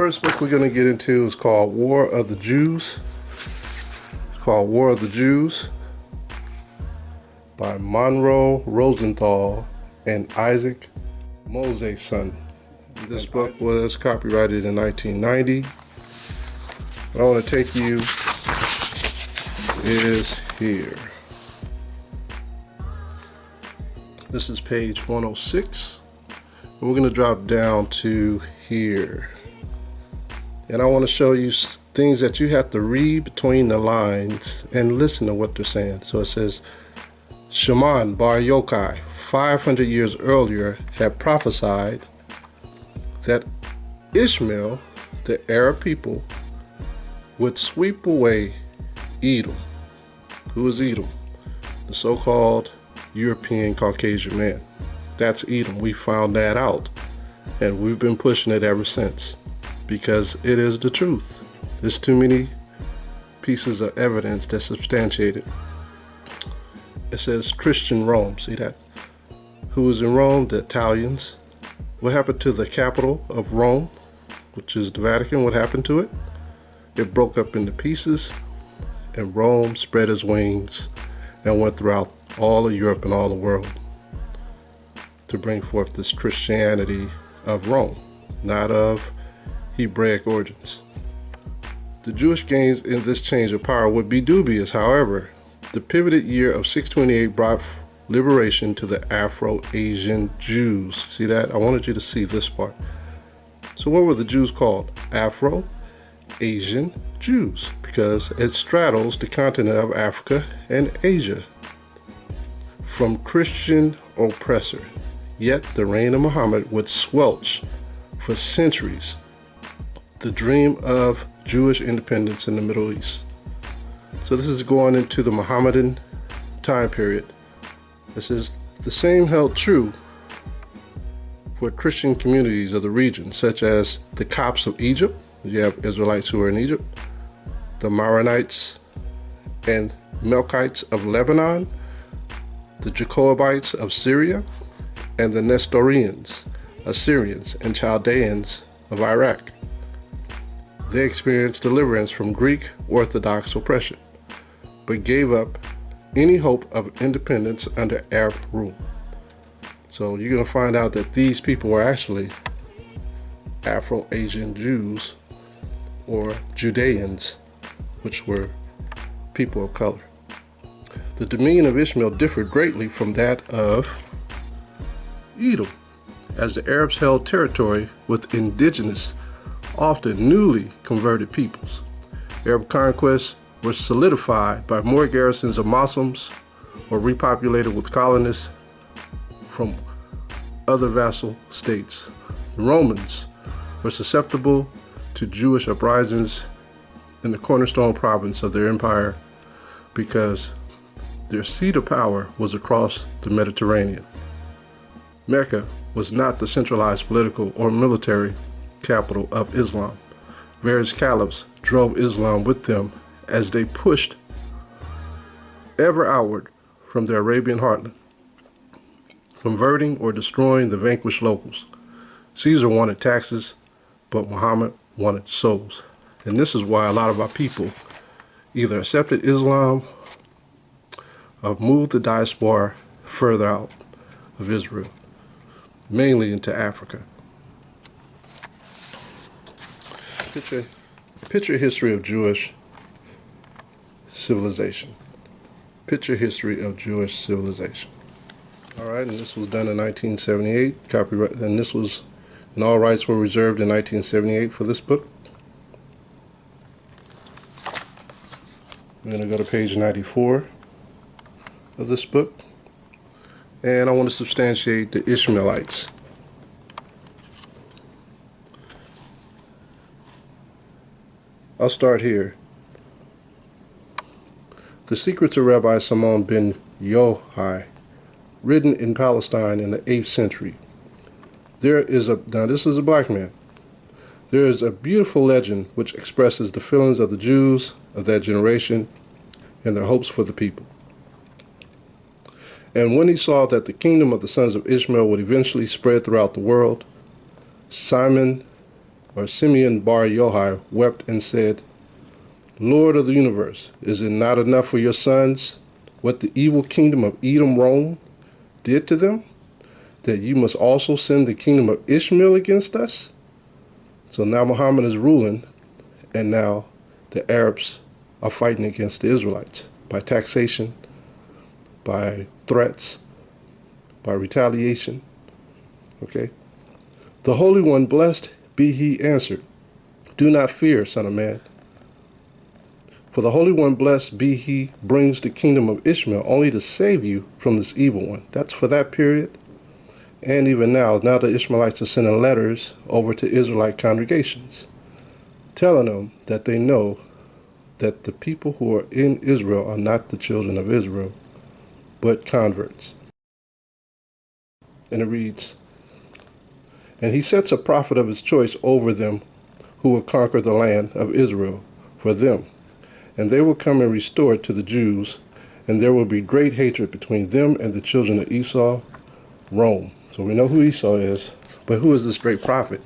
first book we're going to get into is called War of the Jews. It's called War of the Jews by Monroe Rosenthal and Isaac Moseson. This book was copyrighted in 1990. What I want to take you is here. This is page 106. And we're going to drop down to here. And I want to show you things that you have to read between the lines and listen to what they're saying. So it says, Shimon bar Yochai, 500 years earlier, had prophesied that Ishmael, the Arab people, would sweep away Edom. Who is Edom? The so-called European Caucasian man. That's Edom. We found that out. And we've been pushing it ever since. Because it is the truth. There's too many pieces of evidence that substantiate it. It says Christian Rome. See that? Who was in Rome? The Italians. What happened to the capital of Rome, which is the Vatican? What happened to it? It broke up into pieces, and Rome spread its wings and went throughout all of Europe and all the world to bring forth this Christianity of Rome, not of Hebraic origins. The Jewish gains in this change of power would be dubious. However, the pivoted year of 628 brought liberation to the Afro-Asian Jews. See that? I wanted you to see this part. So what were the Jews called? Afro-Asian Jews, because it straddles the continent of Africa and Asia from Christian oppressor. Yet the reign of Muhammad would squelch for centuries the dream of Jewish independence in the Middle East. So this is going into the Mohammedan time period. This is the same held true for Christian communities of the region, such as the Copts of Egypt. You have Israelites who are in Egypt, the Maronites and Melkites of Lebanon, the Jacobites of Syria, and the Nestorians, Assyrians, and Chaldeans of Iraq. They experienced deliverance from Greek Orthodox oppression, but gave up any hope of independence under Arab rule. So you're going to find out that these people were actually Afro-Asian Jews or Judeans, which were people of color. The dominion of Ishmael differed greatly from that of Edom, as the Arabs held territory with indigenous, often newly converted peoples. Arab conquests were solidified by more garrisons of Muslims or repopulated with colonists from other vassal states. The Romans were susceptible to Jewish uprisings in the cornerstone province of their empire because their seat of power was across the Mediterranean. Mecca was not the centralized political or military capital of Islam. Various caliphs drove Islam with them as they pushed ever outward from their Arabian heartland, converting or destroying the vanquished locals. Caesar wanted taxes, but Muhammad wanted souls. And this is why a lot of our people either accepted Islam or moved the diaspora further out of Israel, mainly into Africa. Picture history of Jewish civilization. Picture history of Jewish civilization. All right, and this was done in 1978. Copyright, and this was, and all rights were reserved in 1978 for this book. I'm going to go to page 94 of this book, and I want to substantiate the Ishmaelites. I'll start here. The Secrets of Rabbi Simon ben Yochai, written in Palestine in the 8th century. Now this is a black man. There is a beautiful legend which expresses the feelings of the Jews of that generation and their hopes for the people. And when he saw that the kingdom of the sons of Ishmael would eventually spread throughout the world, Simon or Simeon bar Yohai, wept and said, Lord of the universe, is it not enough for your sons what the evil kingdom of Edom Rome did to them, that you must also send the kingdom of Ishmael against us? So now Muhammad is ruling, and now the Arabs are fighting against the Israelites by taxation, by threats, by retaliation. Okay? The Holy One, blessed be he, answered, do not fear, son of man. For the Holy One, blessed be he, brings the kingdom of Ishmael only to save you from this evil one. That's for that period. And even now the Ishmaelites are sending letters over to Israelite congregations, telling them that they know that the people who are in Israel are not the children of Israel, but converts. And it reads, and he sets a prophet of his choice over them who will conquer the land of Israel for them. And they will come and restore it to the Jews, and there will be great hatred between them and the children of Esau, Rome. So we know who Esau is, but who is this great prophet?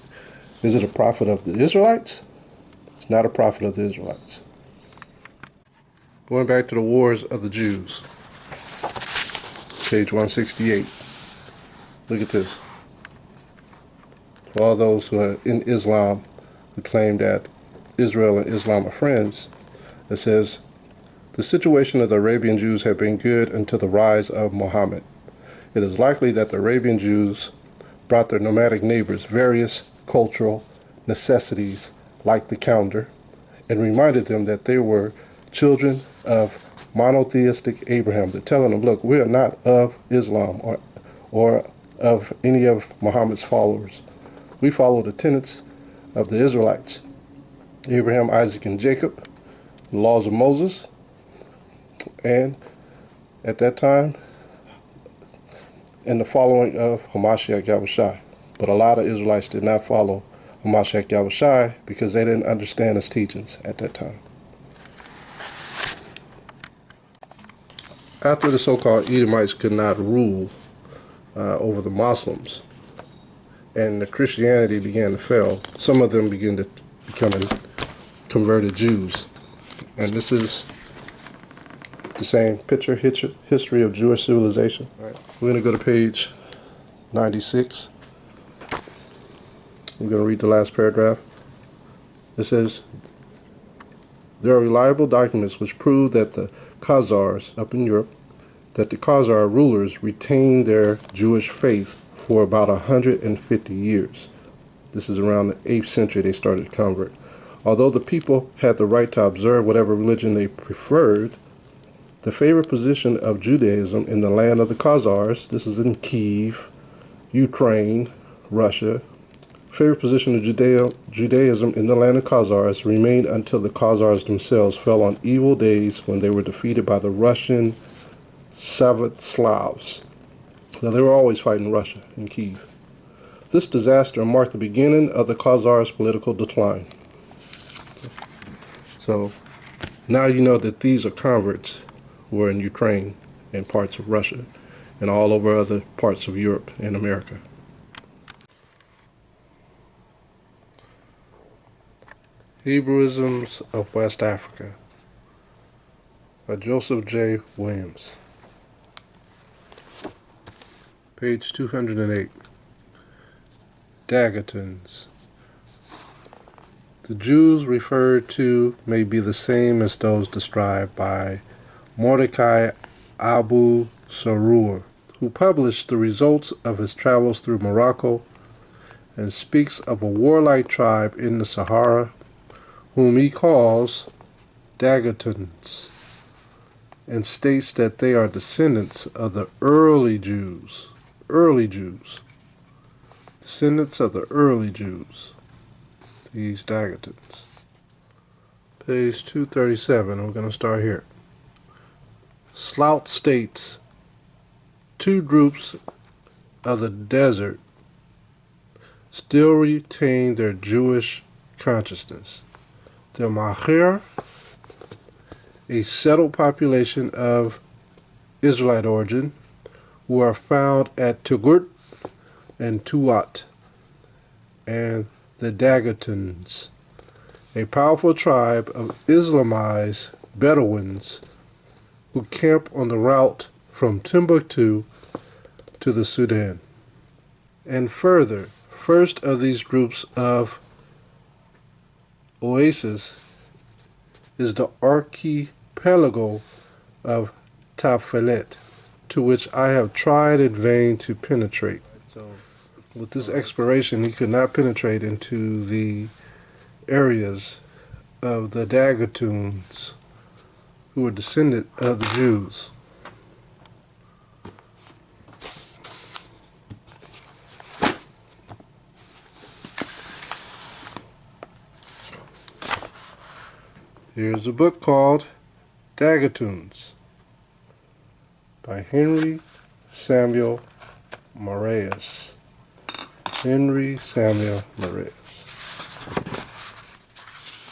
Is it a prophet of the Israelites? It's not a prophet of the Israelites. Going back to the wars of the Jews, page 168. Look at this. For all those who are in Islam who claim that Israel and Islam are friends, it says, the situation of the Arabian Jews had been good until the rise of Muhammad. It is likely that the Arabian Jews brought their nomadic neighbors various cultural necessities like the calendar, and reminded them that they were children of monotheistic Abraham. They're telling them, look, we are not of Islam or of any of Muhammad's followers. We follow the tenets of the Israelites, Abraham, Isaac, and Jacob, the laws of Moses, and at that time, in the following of HaMaShayach. But a lot of Israelites did not follow HaMaShayach because they didn't understand his teachings at that time. After the so-called Edomites could not rule over the Muslims, and the Christianity began to fail, some of them began to become converted Jews. And this is the same picture, history of Jewish civilization. All right. We're going to go to page 96. We're going to read the last paragraph. It says, there are reliable documents which prove that the Khazars up in Europe, that the Khazar rulers retained their Jewish faith for about 150 years. This is around the 8th century they started to convert. Although the people had the right to observe whatever religion they preferred, the favored position of Judaism in the land of the Khazars, this is in Kiev, Ukraine, Russia, favored position of Judaism in the land of Khazars remained until the Khazars themselves fell on evil days when they were defeated by the Russian Soviet Slavs. Now, they were always fighting Russia in Kiev. This disaster marked the beginning of the Khazars' political decline. So now you know that these are converts who are in Ukraine and parts of Russia and all over other parts of Europe and America. Hebrewisms of West Africa by Joseph J. Williams. Page 208. Dagatons. The Jews referred to may be the same as those described by Mordecai Abu Sarur, who published the results of his travels through Morocco and speaks of a warlike tribe in the Sahara whom he calls Dagatons, and states that they are descendants of the early Jews. Descendants of the early Jews. These Dagatons. Page 237, we're going to start here. Slout states, two groups of the desert still retain their Jewish consciousness. The Mahir, a settled population of Israelite origin, who are found at Tugurt and Tuat, and the Dagatons, a powerful tribe of Islamized Bedouins who camp on the route from Timbuktu to the Sudan. And further, first of these groups of oases is the archipelago of Tafelet, to which I have tried in vain to penetrate. So, with this exploration, he could not penetrate into the areas of the Dagatons, who were descendant of the Jews. Here's a book called Dagatons by Henry Samuel Moraes. Henry Samuel Moraes.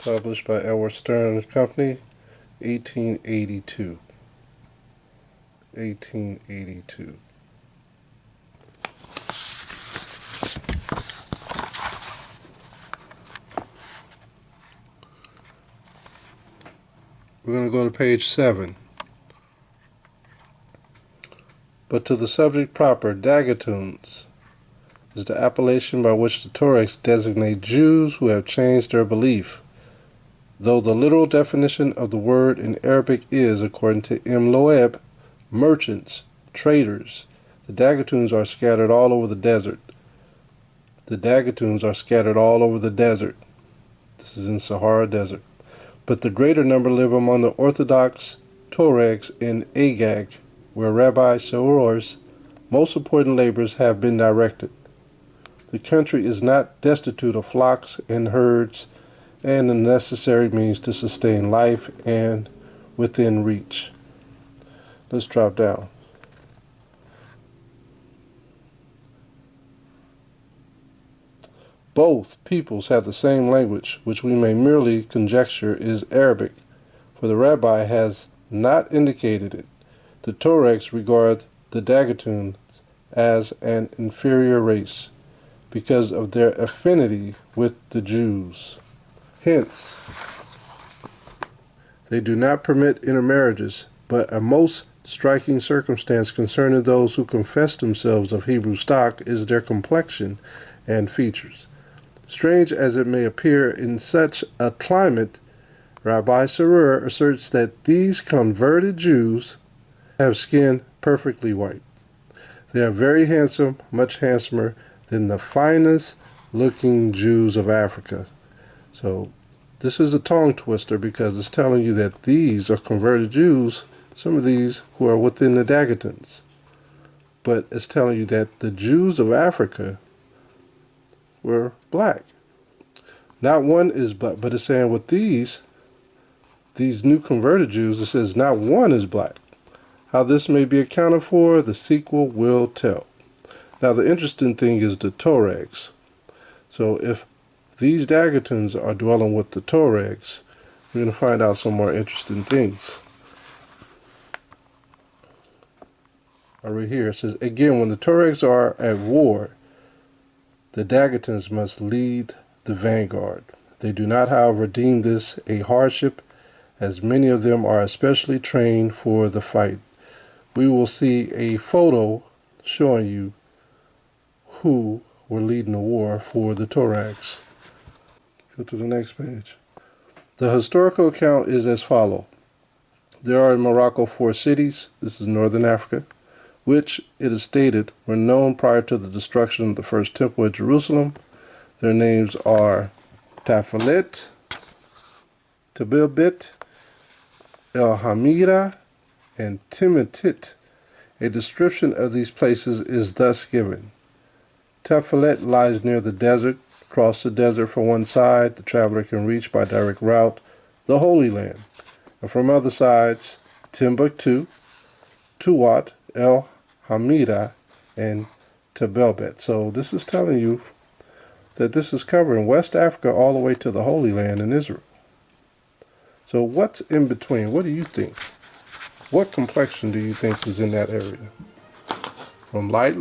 Published by Edward Stern and Company, 1882. 1882. We're going to go to page 7. But to the subject proper, Dagatons is the appellation by which the Tuaregs designate Jews who have changed their belief, though the literal definition of the word in Arabic is, according to M. Loeb, merchants, traders. The Dagatons are scattered all over the desert. The Dagatons are scattered all over the desert. This is in Sahara Desert. But the greater number live among the Orthodox Tuaregs in Agag, where Rabbi Shahor's most important labors have been directed. The country is not destitute of flocks and herds and the necessary means to sustain life and within reach. Let's drop down. Both peoples have the same language, which we may merely conjecture is Arabic, for the rabbi has not indicated it. The Tuaregs regard the Dagatons as an inferior race because of their affinity with the Jews. Hence, they do not permit intermarriages, but a most striking circumstance concerning those who confess themselves of Hebrew stock is their complexion and features. Strange as it may appear in such a climate, Rabbi Sarur asserts that these converted Jews have skin perfectly white. They are very handsome, much handsomer than the finest looking Jews of Africa. So this is a tongue twister because it's telling you that these are converted Jews, some of these who are within the Dagatons. But it's telling you that the Jews of Africa were black. Not one is black, but it's saying with these new converted Jews, it says not one is black. How this may be accounted for, the sequel will tell. Now the interesting thing is the Tuaregs. So if these Dagatons are dwelling with the Tuaregs, we're going to find out some more interesting things. Right here it says, again, when the Tuaregs are at war, the Dagatons must lead the vanguard. They do not, however, deem this a hardship, as many of them are especially trained for the fight. We will see a photo showing you who were leading the war for the Tuaregs. Go to the next page. The historical account is as follows. There are in Morocco 4 cities, this is northern Africa, which, it is stated, were known prior to the destruction of the first temple at Jerusalem. Their names are Tafelet, Tabelbet, El Hamira, and Timitit. A description of these places is thus given. Tafelet lies near the desert. Across the desert from one side, the traveler can reach by direct route the Holy Land. And from other sides, Timbuktu, Tuat, El Hamira, and Tabelbet. So this is telling you that this is covering West Africa all the way to the Holy Land in Israel. So what's in between? What do you think? What complexion do you think is in that area? From light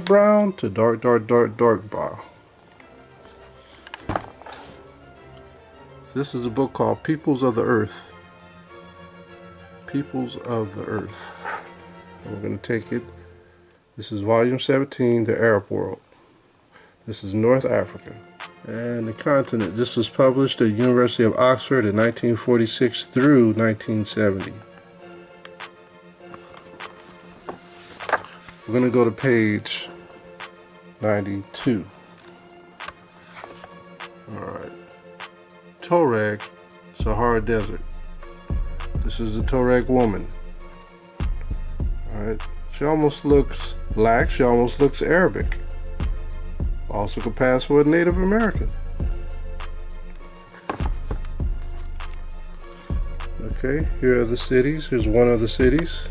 brown to dark brown. This is a book called Peoples of the Earth. Peoples of the Earth. And we're going to take it. This is volume 17, The Arab World. This is North Africa. And the continent. This was published at the University of Oxford in 1946 through 1970. We're going to go to page 92. Alright. Tuareg, Sahara Desert. This is the Tuareg woman. Alright. She almost looks black. She almost looks Arabic. Also could pass for a Native American. Okay, here are the cities. Here's one of the cities.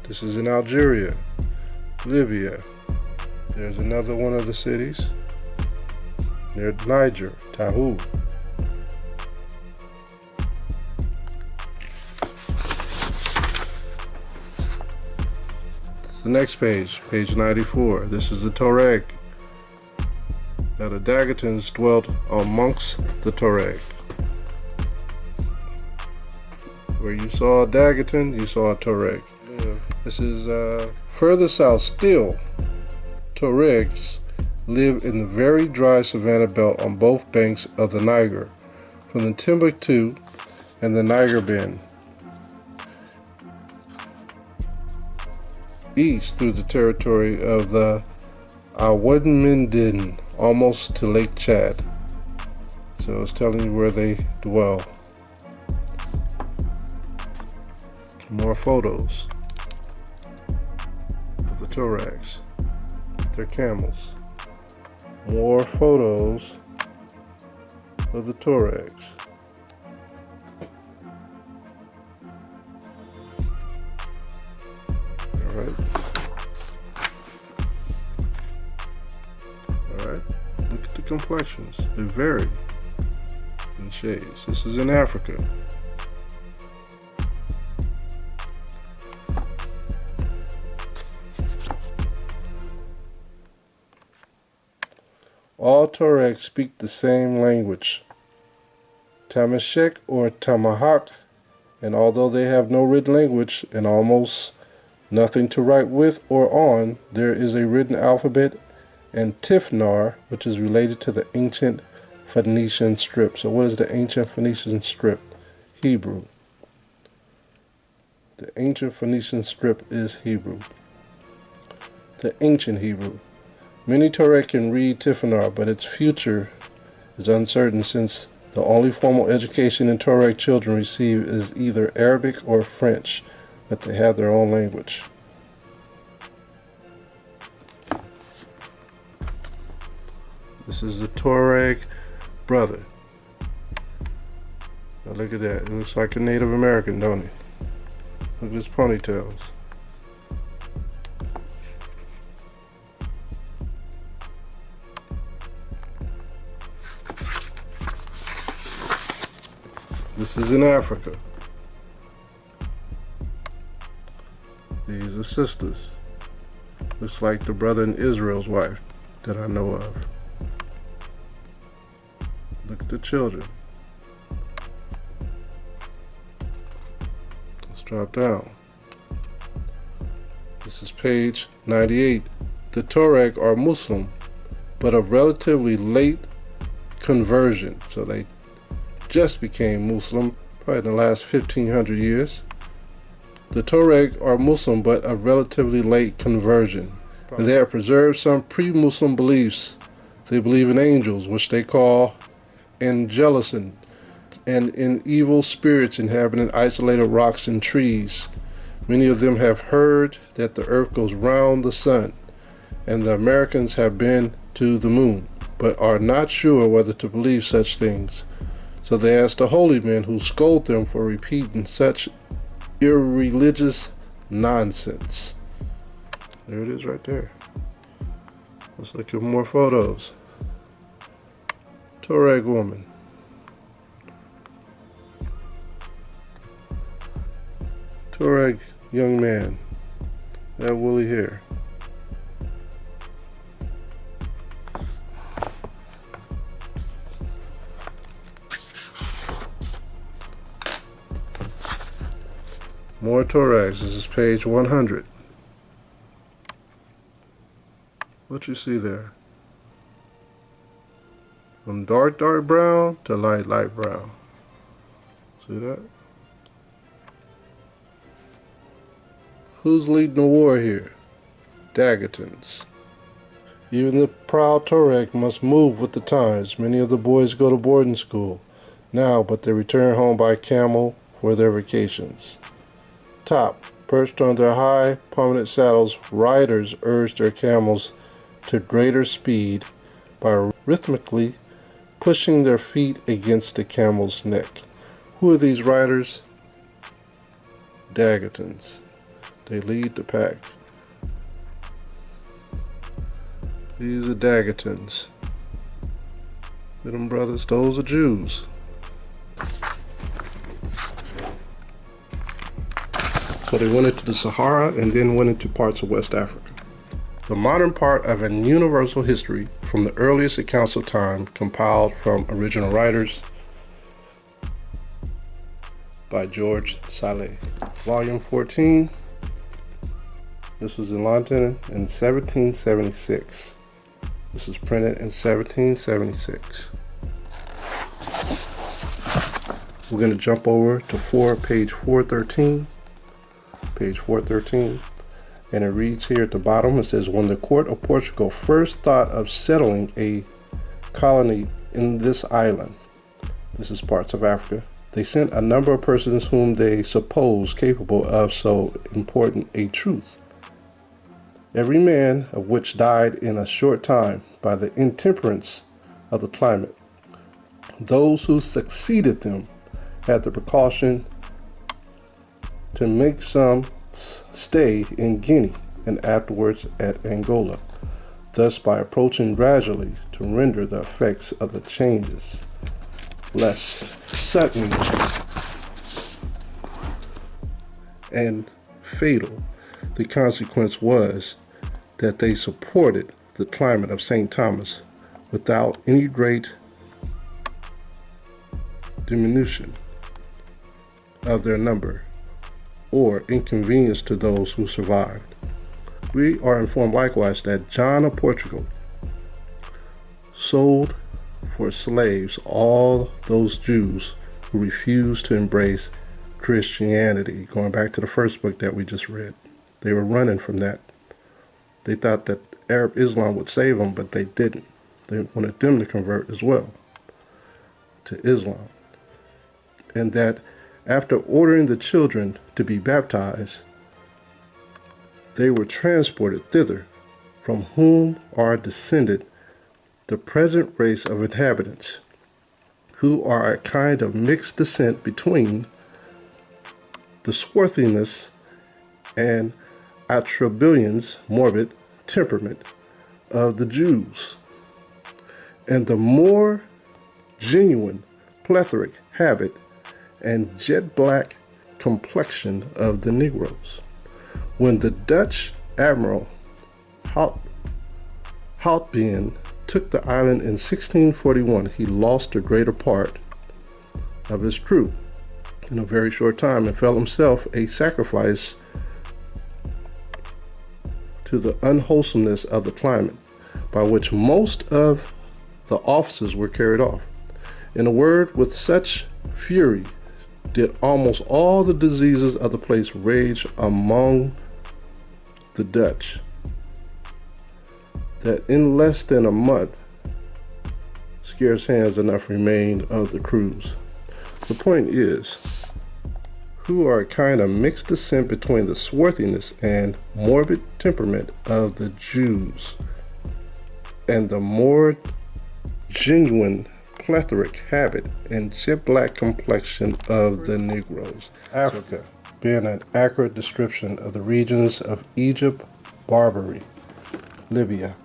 This is in Algeria, Libya. There's another one of the cities. Near Niger, Tahoe. It's the next page, page 94. This is the Tuareg. Now the Dagatons dwelt amongst the Tuareg. Where you saw a Dagaton, you saw a Tuareg. Yeah. This is further south still. Tuaregs live in the very dry savanna belt on both banks of the Niger, from the Timbuktu and the Niger Bend, east through the territory of the Awadmendin, almost to Lake Chad. So it's telling you where they dwell. More photos of the Tuaregs, their camels. More photos of the Tuaregs. Alright. Alright. Look at the complexions. They vary in shades. This is in Africa. All Tuaregs speak the same language, HaMaShayach or Tamahak, and although they have no written language and almost nothing to write with or on, there is a written alphabet and Tifnar, which is related to the ancient Phoenician script. So what is the ancient Phoenician script? Hebrew. The ancient Phoenician script is Hebrew. The ancient Hebrew. Many Tuareg can read Tifnar, but its future is uncertain since the only formal education in Tuareg children receive is either Arabic or French, but they have their own language. This is the Tuareg brother. Now look at that. It looks like a Native American, don't he? Look at his ponytails. This is in Africa. These are sisters. Looks like the brother and Israel's wife that I know of. Look at the children. Let's drop down. This is page 98. The Tuareg are Muslim, but of relatively late conversion. So they just became Muslim probably in the last 1500 years. The Tuareg are Muslim but of relatively late conversion, and they have preserved some pre-Muslim beliefs. They believe in angels, which they call Angelison, and in evil spirits inhabiting isolated rocks and trees. Many of them have heard that the earth goes round the sun, and the Americans have been to the moon, but are not sure whether to believe such things. So they ask the holy men, who scold them for repeating such irreligious nonsense. There it is right there. Let's look at more photos. Tuareg woman. Tuareg young man. That woolly hair. More Tuaregs. This is page 100. What you see there? From dark brown to light brown. See that? Who's leading the war here? Dagatons. Even the proud Tuareg must move with the times. Many of the boys go to boarding school now, but they return home by camel for their vacations. Top, perched on their high, prominent saddles, riders urge their camels to greater speed by rhythmically pushing their feet against the camel's neck. Who are these riders? Dagatons. They lead the pack. These are Dagatons. See them brothers? Those are Jews. So they went into the Sahara and then went into parts of West Africa. The modern part of an universal history from the earliest accounts of time compiled from original writers by George Saleh. Volume 14. This was in London in 1776. This is printed in 1776. We're going to jump over to page 413. Page 413. And it reads here at the bottom, it says, when the court of Portugal first thought of settling a colony in this island, this is parts of Africa, they sent a number of persons whom they supposed capable of so important a truth, every man of which died in a short time by the intemperance of the climate. Those who succeeded them had the precaution to make some stay in Guinea and afterwards at Angola, thus by approaching gradually to render the effects of the changes less sudden and fatal. The consequence was that they supported the climate of St. Thomas without any great diminution of their number or inconvenience to those who survived. We are informed likewise that John of Portugal sold for slaves all those Jews who refused to embrace Christianity. Going back to the first book that we just read, they were running from that. They thought that Arab Islam would save them, but they didn't. They wanted them to convert as well to Islam. And that after ordering the children to be baptized, they were transported thither, from whom are descended the present race of inhabitants, who are a kind of mixed descent between the swarthiness and Atrabilion's morbid temperament of the Jews, and the more genuine plethoric habit and jet black complexion of the Negroes. When the Dutch admiral Houtbeen took the island in 1641, he lost the greater part of his crew in a very short time and felt himself a sacrifice to the unwholesomeness of the climate, by which most of the officers were carried off. In a word, with such fury did almost all the diseases of the place rage among the Dutch, that in less than a month scarce hands enough remained of the crews. The point is, who are a kind of mixed descent between the swarthiness and morbid temperament of the Jews and the more genuine plethoric habit and jet black complexion of the Negroes. Africa, being an accurate description of the regions of Egypt, Barbary, Libya,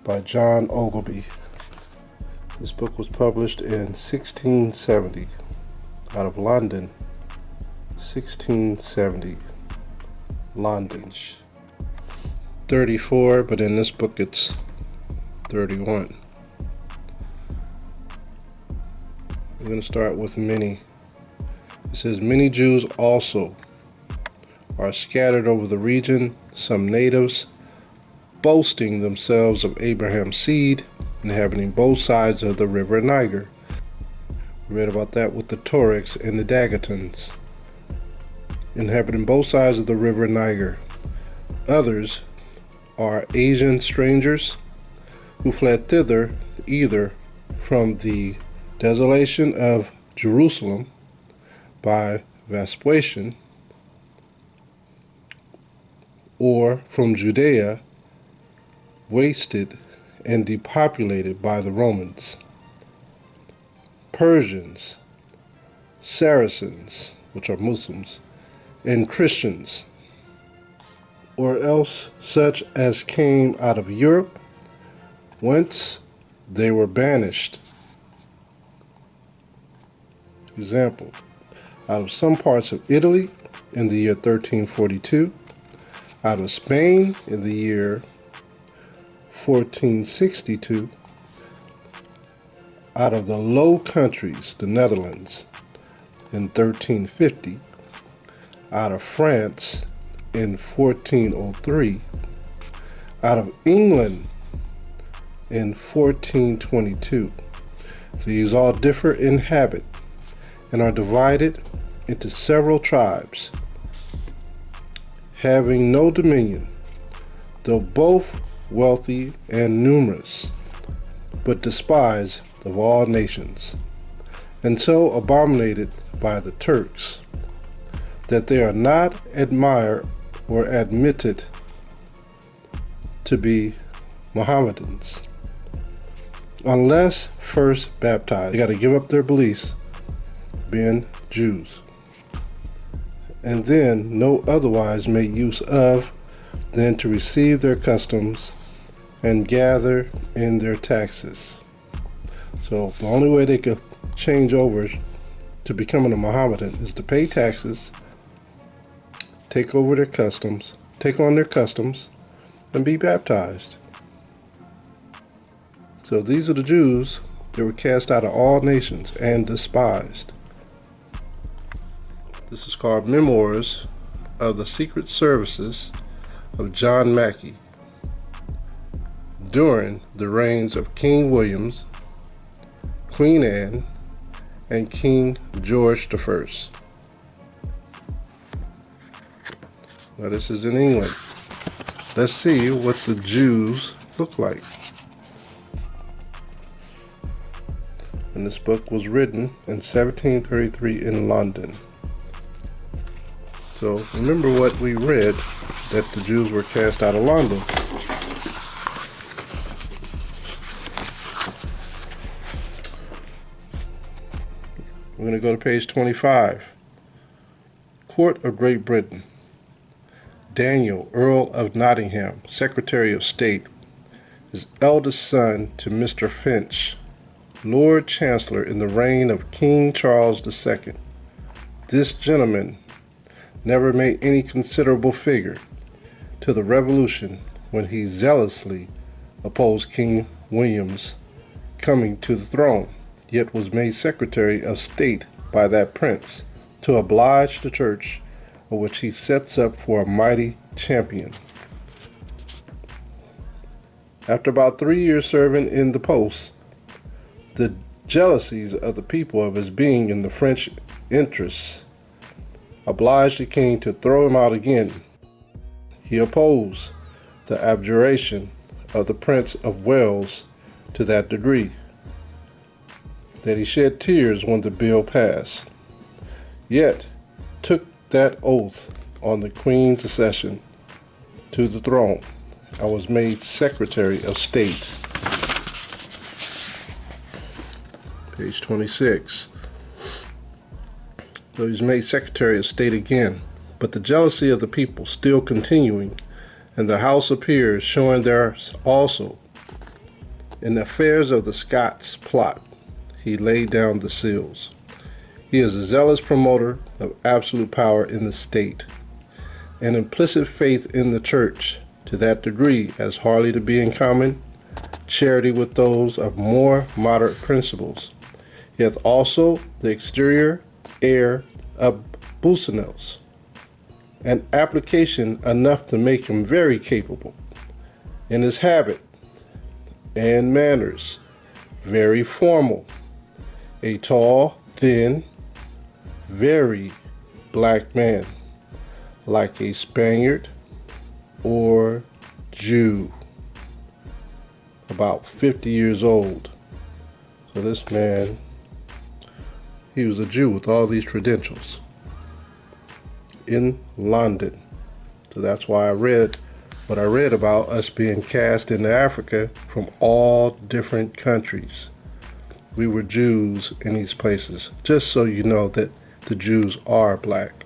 by John Ogilby. This book was published in 1670 out of London, 1670, London. 34, but in this book it's 31. We're going to start with many. It says, many Jews also are scattered over the region, some natives, boasting themselves of Abraham's seed, inhabiting both sides of the river Niger. We read about that with the Tuaregs and the Dagatons, inhabiting both sides of the river Niger. Others are Asian strangers who fled thither either from the desolation of Jerusalem by Vespasian or from Judea, wasted and depopulated by the Romans. Persians, Saracens, which are Muslims, and Christians, or else such as came out of Europe, whence they were banished. Example, out of some parts of Italy in the year 1342, out of Spain in the year 1462, out of the Low Countries, the Netherlands, in 1350, out of France in 1403, out of England in 1422. These all differ in habit and are divided into several tribes, having no dominion, though both wealthy and numerous, but despised of all nations, and so abominated by the Turks, that they are not admired or admitted to be Mohammedans, unless first baptized. They got to give up their beliefs, being Jews, and then no otherwise make use of than to receive their customs and gather in their taxes. So the only way they could change over to becoming a Mohammedan is to pay taxes, take over their customs, take on their customs, and be baptized. So these are the Jews that were cast out of all nations and despised. This is called Memoirs of the Secret Services of John Mackey during the reigns of King William, Queen Anne, and King George I. Now this is in England. Let's see what the Jews look like. And this book was written in 1733 in London. So remember what we read, that the Jews were cast out of London. We're going to go to page 25. Court of Great Britain. Daniel, Earl of Nottingham, Secretary of State, is eldest son to Mr. Finch, Lord Chancellor in the reign of King Charles II. This gentleman never made any considerable figure to the Revolution when he zealously opposed King William's coming to the throne, yet was made Secretary of State by that prince to oblige the church, of which he sets up for a mighty champion. After about 3 years serving in the post, the jealousies of the people of his being in the French interests obliged the king to throw him out again. He opposed the abjuration of the Prince of Wales to that degree that he shed tears when the bill passed, yet took that oath on the Queen's accession to the throne and was made Secretary of State. Page 26. So he's made Secretary of State again, but the jealousy of the people still continuing, and the House of Peers showing theirs also. In the affairs of the Scots plot, he laid down the seals. He is a zealous promoter of absolute power in the state, and implicit faith in the church to that degree as hardly to be in common charity with those of more moderate principles. He hath also the exterior air abusinos, an application enough to make him very capable. In his habit and manners, very formal, a tall, thin, very black man, like a Spaniard or Jew, about 50 years old. So this man, he was a Jew with all these credentials in London. So that's why I read what I read about us being cast into Africa from all different countries. We were Jews in these places, just so you know that the Jews are black.